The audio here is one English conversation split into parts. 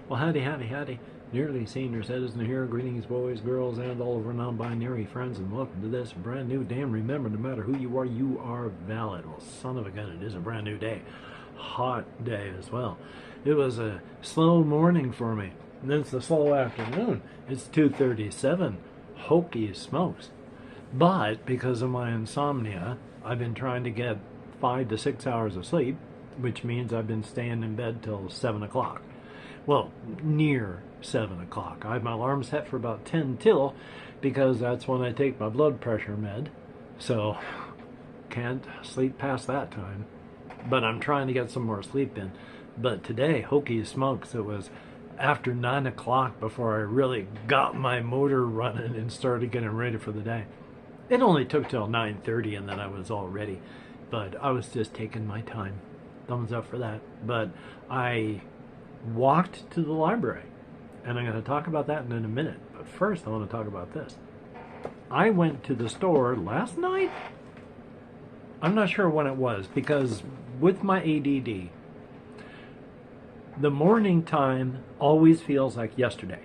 Well, howdy, howdy, howdy. Nearly senior citizen here. Greetings, boys, girls, and all of our non-binary friends, and welcome to this brand new day. And remember, no matter who you are valid. Well, son of a gun, it is a brand new day. Hot day as well. It was a slow morning for me. And then it's a slow afternoon. It's 2:37. Hokey smokes. But because of my insomnia, I've been trying to get 5 to 6 hours of sleep, which means I've been staying in bed till 7 o'clock. Well, near 7 o'clock. I have my alarm set for about 10 till, because that's when I take my blood pressure med. So, can't sleep past that time. But I'm trying to get some more sleep in. But today, hokey smokes, it was after 9 o'clock before I really got my motor running and started getting ready for the day. It only took till 9:30 and then I was all ready. But I was just taking my time. Thumbs up for that. But I walked to the library, and I'm going to talk about that in a minute. But first I want to talk about this. I went to the store last night. I'm not sure when it was, because with my ADD, the morning time always feels like yesterday.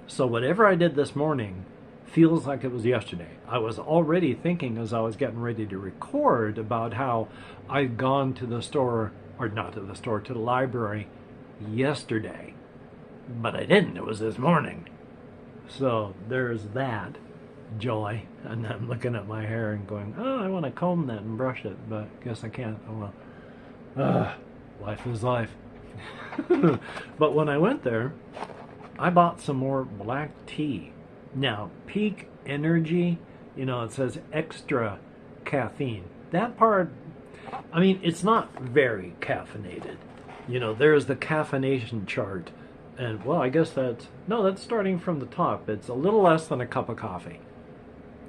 So whatever I did this morning feels like it was yesterday. I was already thinking as I was getting ready to record about how I'd gone to the store, or not to the store, to the library yesterday, but I didn't. It was this morning. So there's that joy. And I'm looking at my hair and going, oh, I want to comb that and brush it, but I guess I can't. Oh well. Life is life. But when I went there, I bought some more black tea. Now, peak energy, it says extra caffeine. That part, I mean, it's not very caffeinated. There's the caffeination chart. And, well, I guess that's starting from the top. It's a little less than a cup of coffee.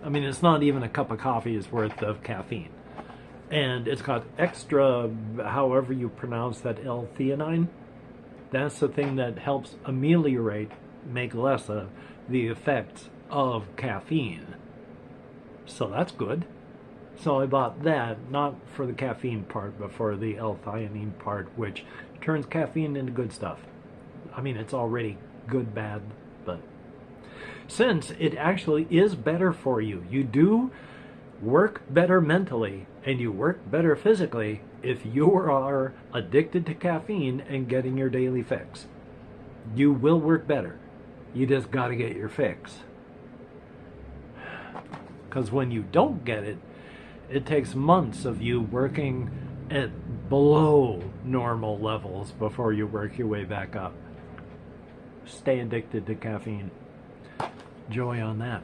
I mean, it's not even a cup of coffee's worth of caffeine. And it's got extra, however you pronounce that, L-theanine. That's the thing that helps ameliorate, make less of the effects of caffeine. So that's good. So I bought that, not for the caffeine part, but for the L-theanine part, which turns caffeine into good stuff. I mean, it's already good, bad, but since it actually is better for you, you do work better mentally and you work better physically if you are addicted to caffeine and getting your daily fix. You will work better. You just got to get your fix. Because when you don't get it, it takes months of you working at below normal levels before you work your way back up. Stay addicted to caffeine. Joy on that.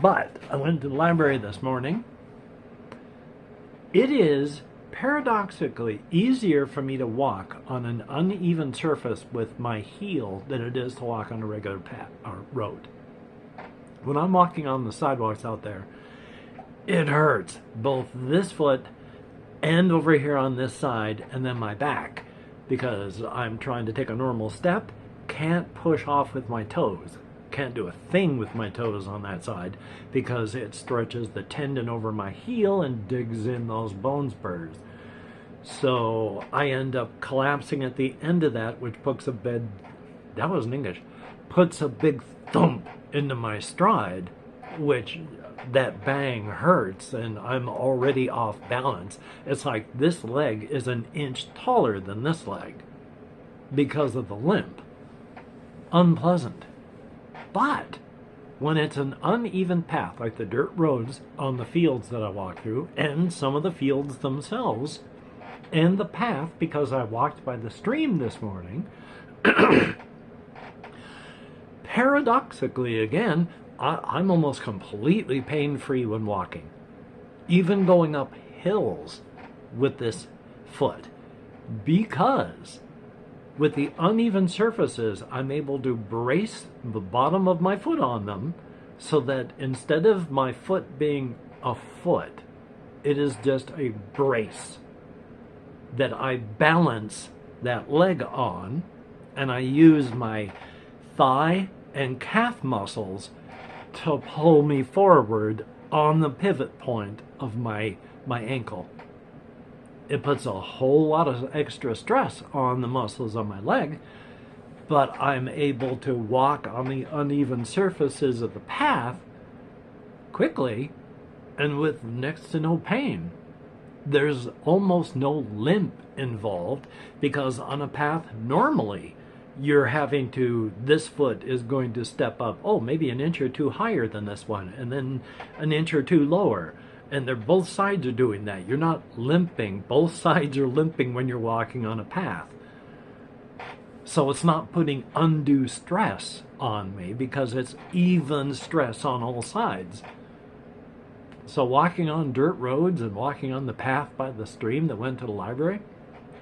But I went to the library this morning. It is paradoxically easier for me to walk on an uneven surface with my heel than it is to walk on a regular path or road. When I'm walking on the sidewalks out there, it hurts, both this foot and over here on this side, and then my back, because I'm trying to take a normal step, can't push off with my toes. Can't do a thing with my toes on that side because it stretches the tendon over my heel and digs in those bone spurs. So I end up collapsing at the end of that, which puts a big thump into my stride, which that bang hurts, and I'm already off balance. It's like this leg is an inch taller than this leg because of the limp. Unpleasant. But when it's an uneven path, like the dirt roads on the fields that I walk through, and some of the fields themselves, and the path, because I walked by the stream this morning, paradoxically again, I'm almost completely pain-free when walking. Even going up hills with this foot. Because with the uneven surfaces, I'm able to brace the bottom of my foot on them so that instead of my foot being a foot, it is just a brace that I balance that leg on, and I use my thigh and calf muscles to pull me forward on the pivot point of my ankle. It puts a whole lot of extra stress on the muscles of my leg, but I'm able to walk on the uneven surfaces of the path quickly and with next to no pain. There's almost no limp involved, because on a path normally you're having to, this foot is going to step up, oh, maybe an inch or two higher than this one, and then an inch or two lower. And they're both sides are doing that. You're not limping. Both sides are limping when you're walking on a path. So it's not putting undue stress on me, because it's even stress on all sides. So walking on dirt roads and walking on the path by the stream that went to the library,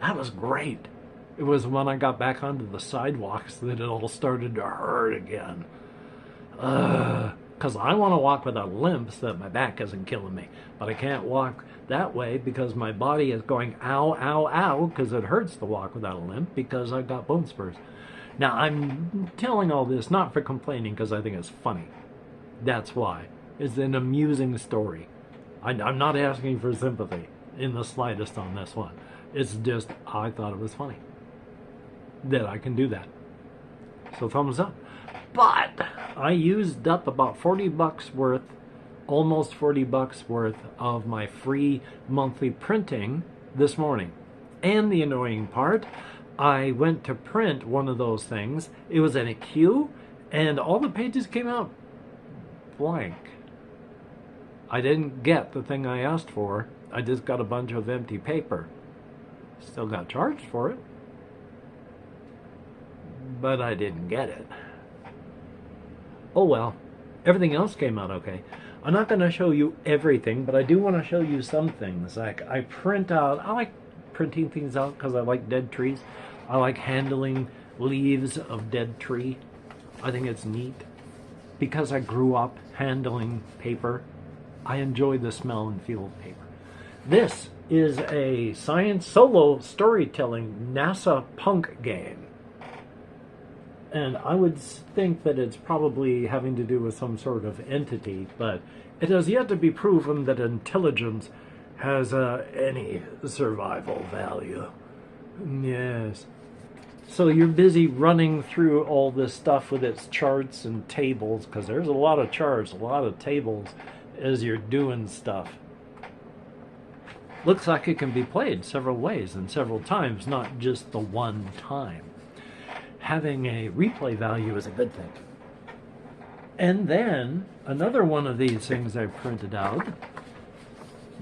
that was great. It was when I got back onto the sidewalks that it all started to hurt again. Because I want to walk without a limp so that my back isn't killing me. But I can't walk that way because my body is going ow, ow, ow, because it hurts to walk without a limp because I've got bone spurs. Now, I'm telling all this not for complaining, because I think it's funny. That's why. It's an amusing story. I'm not asking for sympathy in the slightest on this one. It's just, I thought it was funny that I can do that. So thumbs up. But I used up about 40 bucks worth, almost 40 bucks worth of my free monthly printing this morning. And the annoying part, I went to print one of those things. It was in a queue, and all the pages came out blank. I didn't get the thing I asked for. I just got a bunch of empty paper. Still got charged for it, but I didn't get it. Oh well, everything else came out okay. I'm not going to show you everything, but I do want to show you some things. Like, I like printing things out because I like dead trees. I like handling leaves of dead tree. I think it's neat. Because I grew up handling paper, I enjoy the smell and feel of paper. This is a science solo storytelling NASA punk game. And I would think that it's probably having to do with some sort of entity, but it has yet to be proven that intelligence has any survival value. Yes. So you're busy running through all this stuff with its charts and tables, because there's a lot of charts, a lot of tables as you're doing stuff. Looks like it can be played several ways and several times, not just the one time. Having a replay value is a good thing. And then another one of these things I printed out,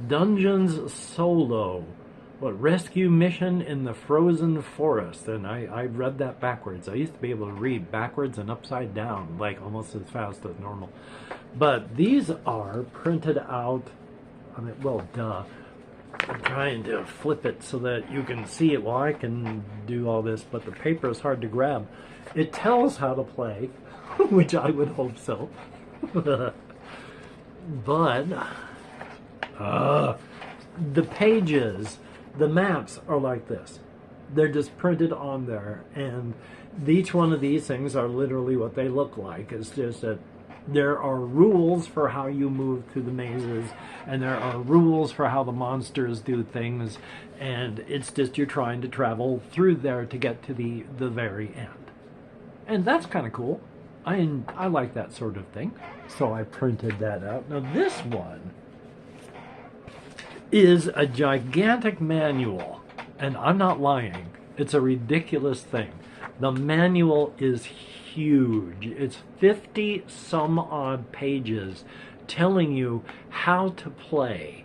Dungeons Solo, rescue mission in the frozen forest. And I read that backwards. I used to be able to read backwards and upside down, like almost as fast as normal. But these are printed out, I'm trying to flip it so that you can see it while I can do all this, but the paper is hard to grab. It tells how to play, which I would hope so. But the pages, the maps are like this. They're just printed on there, and each one of these things are literally what they look like. It's just that there are rules for how you move through the mazes, and there are rules for how the monsters do things, and it's just you're trying to travel through there to get to the very end. And that's kind of cool. I like that sort of thing, so I printed that out. Now this one is a gigantic manual, and I'm not lying. It's a ridiculous thing. The manual is huge. It's 50 some odd pages telling you how to play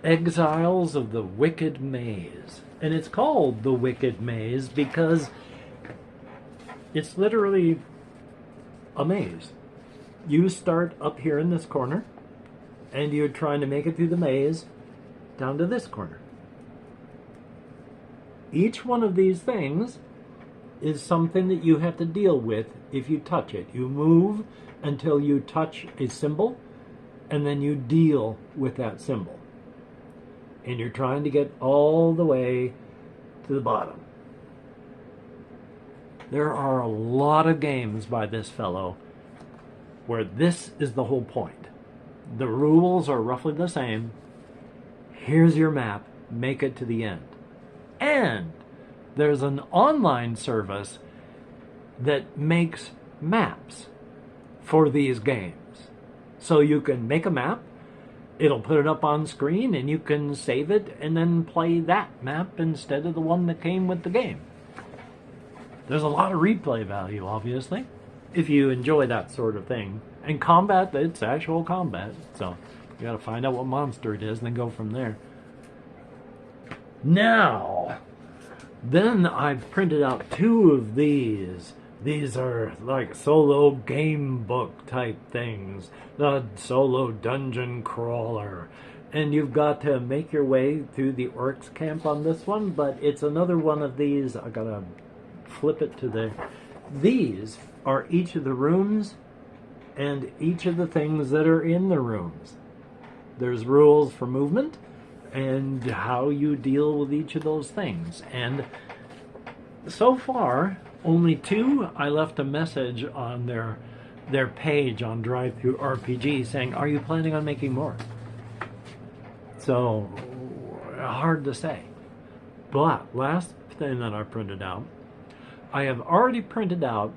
Exiles of the Wicked Maze. And it's called the Wicked Maze because it's literally a maze. You start up here in this corner, and you're trying to make it through the maze down to this corner. Each one of these things is something that you have to deal with if you touch it. You move until you touch a symbol, and then you deal with that symbol. And you're trying to get all the way to the bottom. There are a lot of games by this fellow where this is the whole point. The rules are roughly the same. Here's your map. Make it to the end. And there's an online service that makes maps for these games. So you can make a map, it'll put it up on screen, and you can save it and then play that map instead of the one that came with the game. There's a lot of replay value, obviously, if you enjoy that sort of thing. And combat, it's actual combat, so you gotta find out what monster it is and then go from there. Now, then I've printed out 2 of these. These are like solo game book type things. The solo dungeon crawler. And you've got to make your way through the orcs camp on this one, but it's another one of these. I gotta flip it to there. These are each of the rooms and each of the things that are in the rooms. There's rules for movement and how you deal with each of those things. And so far, only 2, I left a message on their page on Drive-Thru RPG saying, are you planning on making more? So, hard to say. But, last thing that I printed out, I have already printed out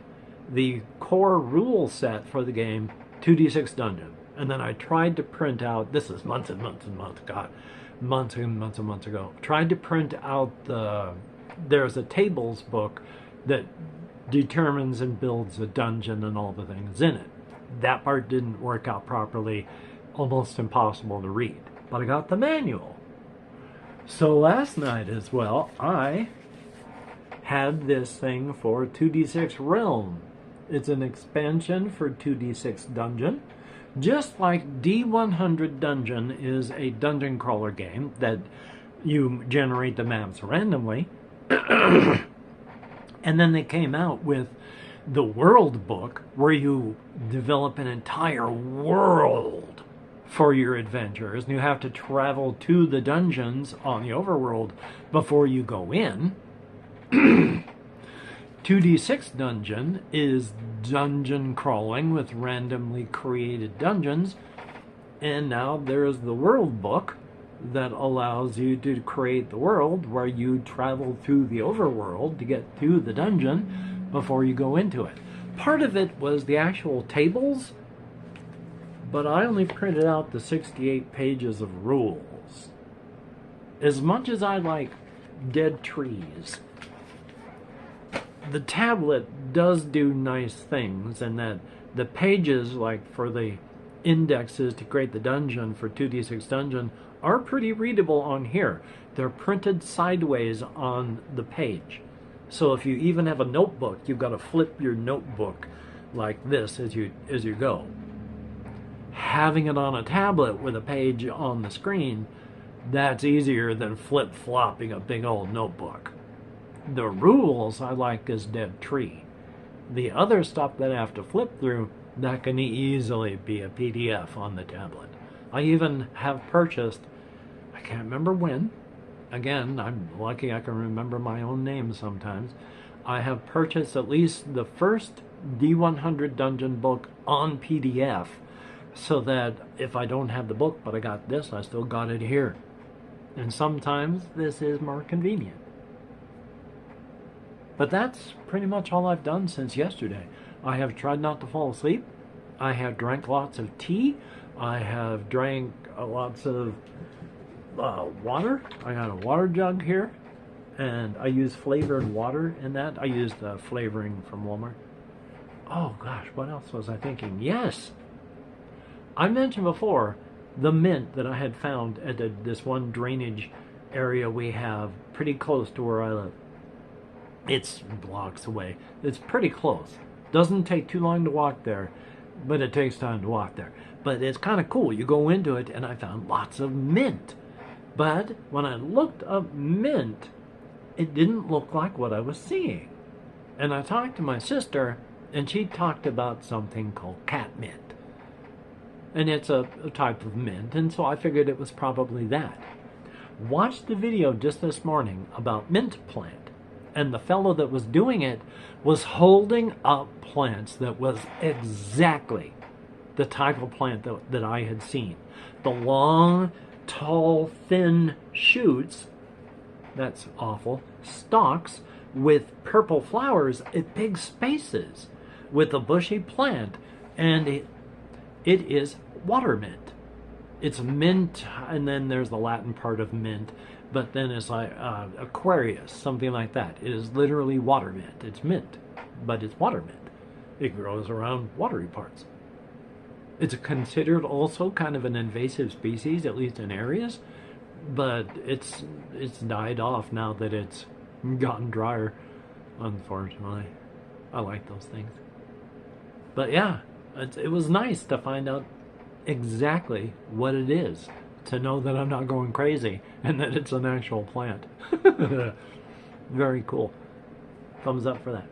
the core rule set for the game, 2d6 Dungeon. And then I tried to print out, this is months and months and months, God, months and months and months ago, tried to print out there's a tables book that determines and builds a dungeon and all the things in it. That part didn't work out properly, almost impossible to read. But I got the manual. So last night as well, I had this thing for 2d6 Realm. It's an expansion for 2d6 Dungeon. Just like D100 Dungeon is a dungeon crawler game that you generate the maps randomly. And then they came out with the World book, where you develop an entire world for your adventures, and you have to travel to the dungeons on the overworld before you go in. 2d6 Dungeon is dungeon crawling with randomly created dungeons, and now there's the World book that allows you to create the world where you travel through the overworld to get to the dungeon before you go into it. Part of it was the actual tables, but I only printed out the 68 pages of rules. As much as I like dead trees, the tablet does do nice things, and that the pages, like for the indexes to create the dungeon for 2d6 Dungeon, are pretty readable on here. They're printed sideways on the page. So if you even have a notebook, you've got to flip your notebook like this as you go. Having it on a tablet with a page on the screen, that's easier than flip-flopping a big old notebook. The rules I like is dead tree. The other stuff that I have to flip through, that can easily be a PDF on the tablet. I even have purchased, I can't remember when, again, I'm lucky I can remember my own name sometimes, I have purchased at least the first D100 Dungeon book on PDF, so that if I don't have the book but I got this, I still got it here. And sometimes this is more convenient. But that's pretty much all I've done since yesterday. I have tried not to fall asleep. I have drank lots of tea. I have drank lots of water. I got a water jug here, and I use flavored water in that. I used flavoring from Walmart. Oh gosh, what else was I thinking? Yes! I mentioned before the mint that I had found at this one drainage area we have pretty close to where I live. It's blocks away. It's pretty close. Doesn't take too long to walk there, but it takes time to walk there. But it's kind of cool. You go into it, and I found lots of mint. But when I looked up mint, it didn't look like what I was seeing. And I talked to my sister, and she talked about something called catmint. And it's a type of mint, and so I figured it was probably that. Watched the video just this morning about mint plant. And the fellow that was doing it was holding up plants that was exactly the type of plant that I had seen. The long, tall, thin shoots, that's awful, stalks with purple flowers at big spaces with a bushy plant, and it is water mint. It's mint, and then there's the Latin part of mint, but then it's like Aquarius, something like that. It is literally water mint. It's mint, but it's water mint. It grows around watery parts. It's considered also kind of an invasive species, at least in areas, but it's died off now that it's gotten drier, unfortunately. I like those things. But yeah, it was nice to find out exactly what it is, to know that I'm not going crazy and that it's an actual plant. Very cool. Thumbs up for that.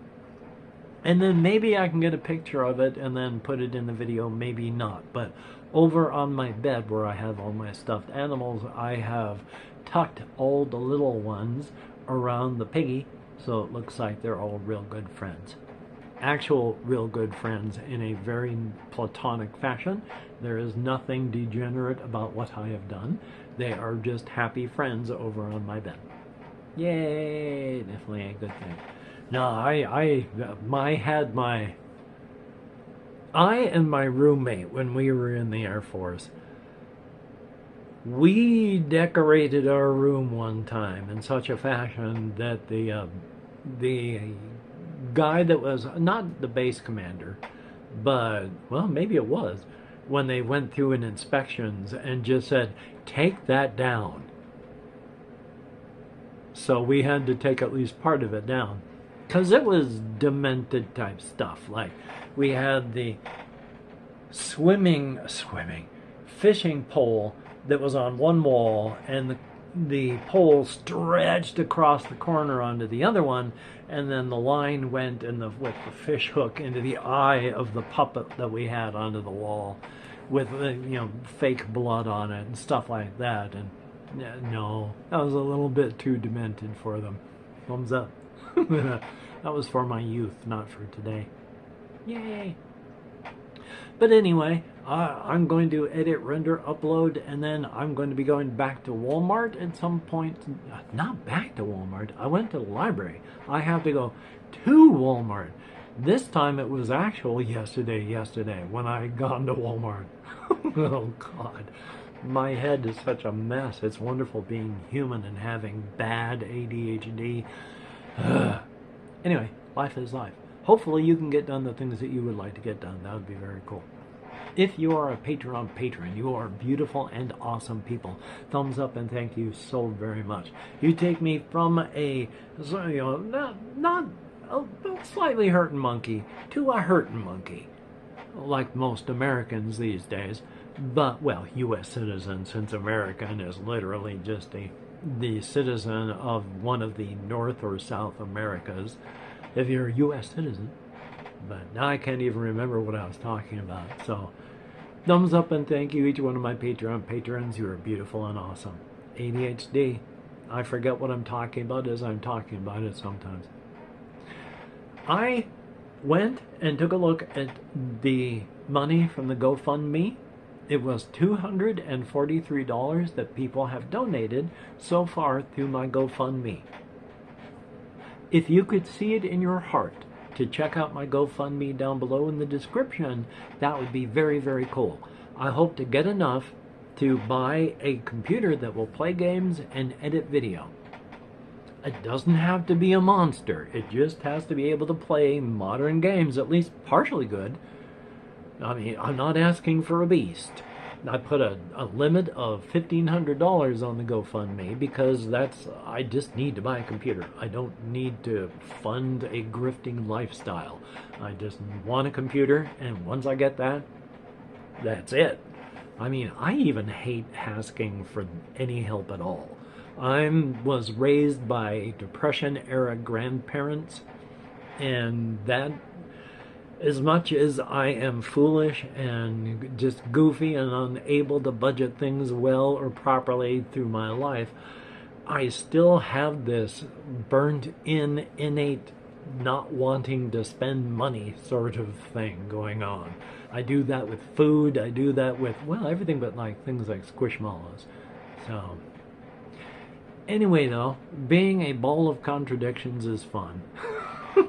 And then maybe I can get a picture of it and then put it in the video, maybe not. But over on my bed where I have all my stuffed animals, I have tucked all the little ones around the piggy, so it looks like they're all real good friends. Actual real good friends in a very platonic fashion. There is nothing degenerate about what I have done. They are just happy friends over on my bed. Yay! Definitely a good thing. No, I and my roommate, when we were in the Air Force, we decorated our room one time in such a fashion that the guy that was not the base commander, but, well, maybe it was, when they went through in inspections and just said, take that down. So we had to take at least part of it down, because it was demented type stuff. Like, we had the fishing pole that was on one wall, and the pole stretched across the corner onto the other one, and then the line went with the fish hook into the eye of the puppet that we had onto the wall, with fake blood on it and stuff like that. And no, that was a little bit too demented for them. Thumbs up. That was for my youth, not for today. Yay! But anyway, I'm going to edit, render, upload, and then I'm going to be going back to Walmart at some point. Not back to Walmart. I went to the library. I have to go to Walmart. This time it was actual yesterday when I gone to Walmart. Oh, God. My head is such a mess. It's wonderful being human and having bad ADHD. Anyway, life is life. Hopefully you can get done the things that you would like to get done. That would be very cool. If you are a patron, you are beautiful and awesome people. Thumbs up and thank you so very much. You take me from a slightly hurting monkey to a hurting monkey, like most Americans these days. But, well, U.S. citizen, since American is literally just the citizen of one of the North or South Americas, if you're a U.S. citizen. But now I can't even remember what I was talking about. So, thumbs up and thank you, each one of my Patreon patrons. You are beautiful and awesome. ADHD. I forget what I'm talking about as I'm talking about it sometimes. I went and took a look at the money from the GoFundMe. It was $243 that people have donated so far through my GoFundMe. If you could see it in your heart to check out my GoFundMe down below in the description, that would be very, very cool. I hope to get enough to buy a computer that will play games and edit video. It doesn't have to be a monster. It just has to be able to play modern games, at least partially good. I mean, I'm not asking for a beast. I put a limit of $1,500 on the GoFundMe because I just need to buy a computer. I don't need to fund a grifting lifestyle. I just want a computer, and once I get that, that's it. I mean, I even hate asking for any help at all. I was raised by Depression-era grandparents, and that, as much as I am foolish and just goofy and unable to budget things well or properly through my life, I still have this burnt-in, innate, not wanting to spend money sort of thing going on. I do that with food. I do that with, well, everything but like things like Squishmallows. So, Anyway, though, being a ball of contradictions is fun.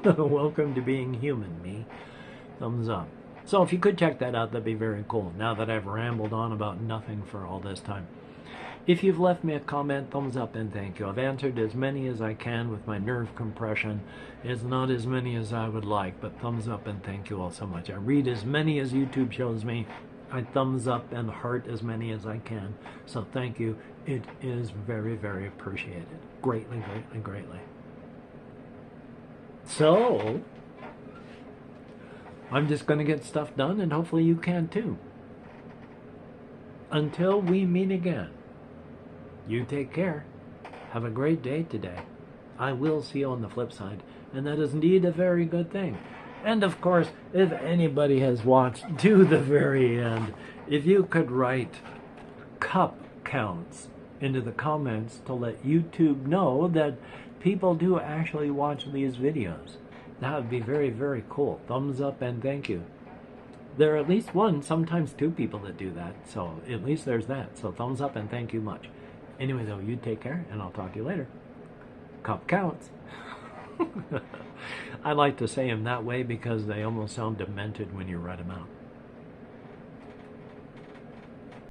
Welcome to being human, me. Thumbs up. So if you could check that out, that'd be very cool, now that I've rambled on about nothing for all this time. If you've left me a comment, thumbs up and thank you. I've answered as many as I can with my nerve compression. It's not as many as I would like, but thumbs up and thank you all so much. I read as many as YouTube shows me. I thumbs up and heart as many as I can. So thank you. It is very, very appreciated. Greatly, greatly, greatly. So, I'm just going to get stuff done, and hopefully you can too. Until we meet again, you take care. Have a great day today. I will see you on the flip side, and that is indeed a very good thing. And of course, if anybody has watched to the very end, if you could write cup counts into the comments to let YouTube know that people do actually watch these videos, that would be very, very cool. Thumbs up and thank you. There are at least one, sometimes two people that do that, so at least there's that. So thumbs up and thank you much. Anyway, though, you take care, and I'll talk to you later. Cup counts. I like to say them that way because they almost sound demented when you write them out.